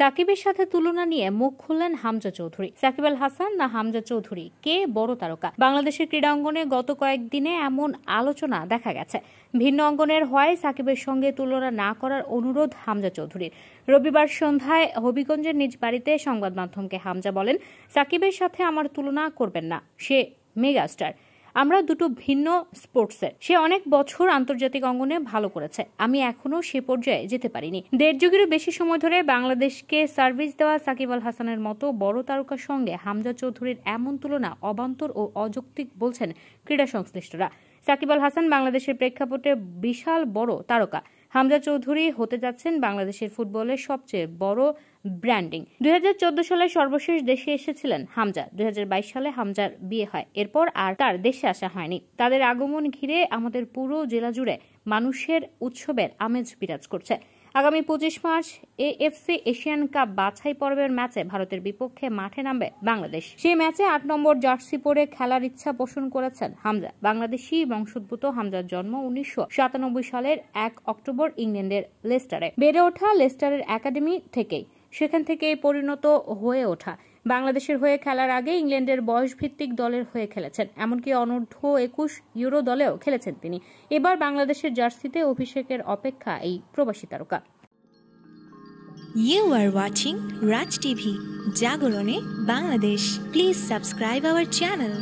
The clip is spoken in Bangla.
সাকিবের সাথে তুলনা নিয়ে মুখ খুললেন হামজা চৌধুরী। সাকিব আল হাসান না হামজা চৌধুরী, কে বড় তারকা? বাংলাদেশের ক্রীড়া অঙ্গনে গত কয়েকদিনে এমন আলোচনা দেখা গেছে। ভিন্ন অঙ্গনের হওয়ায় সাকিবের সঙ্গে তুলনা না করার অনুরোধ হামজা চৌধুরীর। রবিবার সন্ধ্যায় হবিগঞ্জের নিজ বাড়িতে সংবাদ মাধ্যমকে হামজা বলেন, সাকিবের সাথে আমার তুলনা করবেন না, সে মেগাস্টার। আমরা দুটো ভিন্ন স্পোর্টসের। সে অনেক বছর আন্তর্জাতিক অঙ্গনে ভালো করেছে, আমি এখনো সে পর্যায়ে যেতে পারিনি। 1.5 যুগেরও বেশি সময় ধরে বাংলাদেশকে সার্ভিস দেওয়া সাকিব আল হাসানের মতো বড় তারকার সঙ্গে হামজা চৌধুরীর এমন তুলনা অবান্তর ও অযৌক্তিক বলছেন ক্রীড়া সংশ্লিষ্টরা। সাকিব আল হাসান বাংলাদেশের প্রেক্ষাপটে বিশাল বড় তারকা। হামজা চৌধুরী হতে যাচ্ছেন বাংলাদেশের ফুটবলের সবচেয়ে বড় ব্র্যান্ডিং। 2014 সালে সর্বশেষ দেশে এসেছিলেন হামজা। 2022 সালে হামজার বিয়ে হয়, এরপর আর তার দেশে আসা হয়নি। তাদের আগমন ঘিরে আমাদের পুরো জেলা জুড়ে মানুষের উৎসবের আমেজ বিরাজ করছে। আগামী 25 মার্চ এএফসি এশিয়ান কাপ বাছাই পর্বের ম্যাচে ভারতের বিপক্ষে মাঠে নামবে বাংলাদেশ। সেই ম্যাচে 8 নম্বর জার্সি পরে খেলার ইচ্ছা পোষণ করেছেন হামজা। বাংলাদেশি বংশোদ্ভূত হামজার জন্ম 1997 সালের 1 অক্টোবর ইংল্যান্ডের লেস্টারে। বেড়ে ওঠা লেস্টারের একাডেমি থেকেই, সেখান থেকেই পরিণত হয়ে ওঠা। বাংলাদেশের হয়ে খেলার আগে ইংল্যান্ডের বয়সভিত্তিক দলের হয়ে খেলেছেন, এমনকি অনূর্ধ্ব 21 ইউরো দলেও খেলেছেন তিনি। এবার বাংলাদেশের জার্সিতে অভিষেকের অপেক্ষা এই প্রবাসী তারকা। You are watching Raj TV, জাগরণে Bangladesh. Please subscribe our channel.